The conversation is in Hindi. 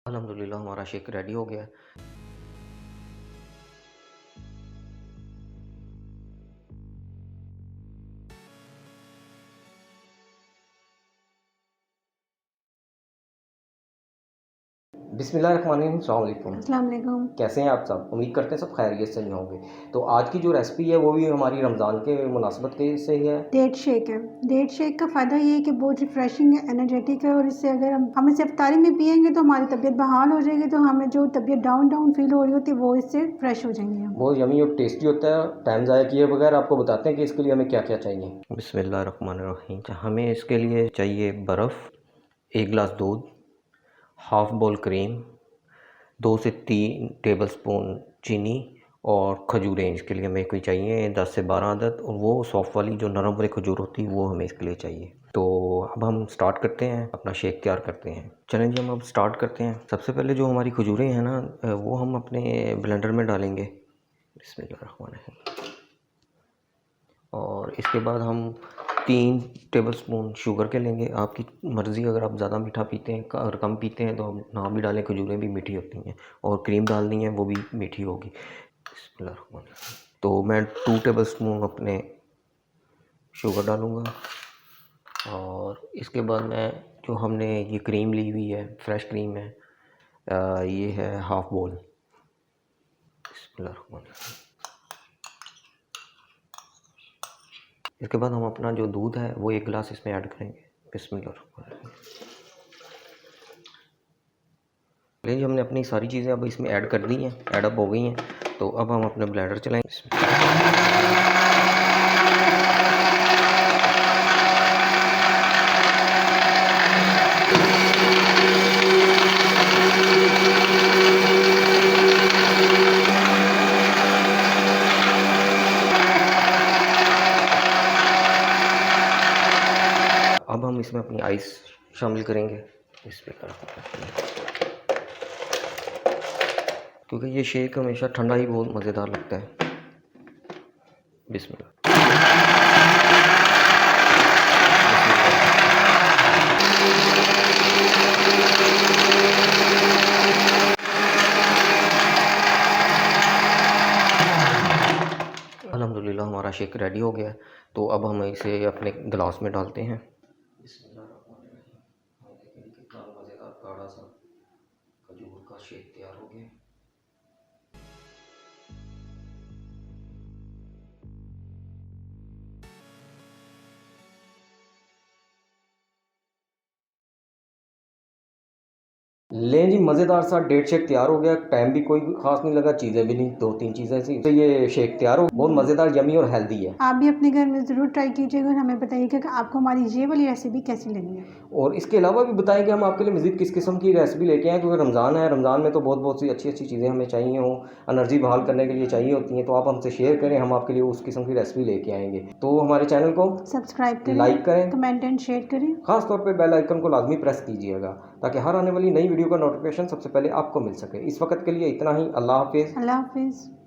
अल्हम्दुलिल्लाह हमारा शेक रेडी हो गया है। बिस्मिल्लाहिर्रहमानिर्रहीम, अस्सलाम वालेकुम। अस्सलाम वालेकुम। कैसे हैं आप सब? उम्मीद करते हैं सब खैरियत से होंगे। तो आज की जो रेसिपी है वो भी हमारी रमज़ान के मुनासबत के से ही है। डेट शेक है। डेट शेक का फ़ायदा ये है कि बहुत रिफ्रेशिंग है, एनर्जेटिक है और इससे अगर हम इसे इफ्तारी में पियेंगे तो हमारी तबीयत बहाल हो जाएगी, तो हमें जो तबीयत डाउन डाउन फील हो रही होती है वो इससे फ्रेश हो जाएंगे हम। बहुत यमी और टेस्टी होता है। टाइम ज़ाया किए बगैर आपको बताते हैं कि इसके लिए हमें क्या क्या चाहिए। बिस्मिल्लाहिर्रहमानिर्रहीम। हमें इसके लिए चाहिए बर्फ़, 1 गिलास दूध, हाफ़ बाउल क्रीम, 2 से 3 टेबलस्पून चीनी और खजूरें इसके लिए हमें कोई चाहिए 10 से 12 अदद, और वो सॉफ्ट वाली जो नरम वाली खजूर होती है वो हमें इसके लिए चाहिए। तो अब हम स्टार्ट करते हैं, अपना शेक तैयार करते हैं। चलें जी, हम अब स्टार्ट करते हैं। सबसे पहले जो हमारी खजूरें हैं ना वो हम अपने ब्लेंडर में डालेंगे। बिस्मिल्लाहिर्रहमानिर्रहीम। और इसके बाद हम 3 टेबलस्पून शुगर के लेंगे। आपकी मर्ज़ी, अगर आप ज़्यादा मीठा पीते हैं अगर कम पीते हैं तो हम ना भी डालें, खजूरें भी मीठी होती हैं। और क्रीम डालनी है, वो भी मीठी होगी। बिस्मिल्लाहिर्रहमानिर्रहीम। तो मैं 2 टेबलस्पून अपने शुगर डालूँगा। और इसके बाद मैं जो हमने ये क्रीम ली हुई है, फ्रेश क्रीम है, ये है हाफ़ बाउल। बिस्मिल्लाहिर्रहमानिर्रहीम। इसके बाद हम अपना जो दूध है वो 1 गिलास इसमें ऐड करेंगे। बिस्मिल्लाहिर्रहमानिर्रहीम। जी, हमने अपनी सारी चीज़ें अब इसमें ऐड कर दी हैं, ऐड अप हो गई हैं। तो अब हम अपने ब्लेंडर चलाएंगे। अब हम इसमें अपनी आइस शामिल करेंगे इस पर, क्योंकि ये शेक हमेशा ठंडा ही बहुत मज़ेदार लगता है। बिस्मिल्लाह। अल्हम्दुलिल्लाह हमारा शेक रेडी हो गया है। तो अब हम इसे अपने गिलास में डालते हैं। कितना मज़ेदार गाढ़ा सा खजूर का शेक तैयार हो गया। लें जी, मज़ेदार सा डेट शेक तैयार हो गया। टाइम भी कोई ख़ास नहीं लगा, चीज़ें भी नहीं, 2-3 चीज़ें थी, तो ये शेक तैयार हो बहुत मज़ेदार, यमी और हेल्दी है। आप भी अपने घर में ज़रूर ट्राई कीजिएगा और हमें बताइएगा कि आपको हमारी ये वाली रेसिपी कैसी लगी है। और इसके अलावा भी बताएंगे हम आपके लिए मज़ीद किस किस्म की रेसिपी लेके आएँ, क्योंकि रमज़ान है। रमज़ान में तो बहुत बहुत सी अच्छी अच्छी चीज़ें हमें चाहिए हों, एनर्जी बहाल करने के लिए चाहिए होती हैं। तो आप हमसे शेयर करें, हम आपके लिए उस किस्म की रेसिपी लेके आएंगे। तो हमारे चैनल को सब्सक्राइब करें, लाइक करें, कमेंट एंड शेयर करें। ख़ास तौर पे बेल आइकन को लाजमी प्रेस कीजिएगा, ताकि हर आने वाली नई वीडियो का नोटिफिकेशन सबसे पहले आपको मिल सके। इस वक्त के लिए इतना ही। अल्लाह हाफिज़। अल्लाह हाफिज़।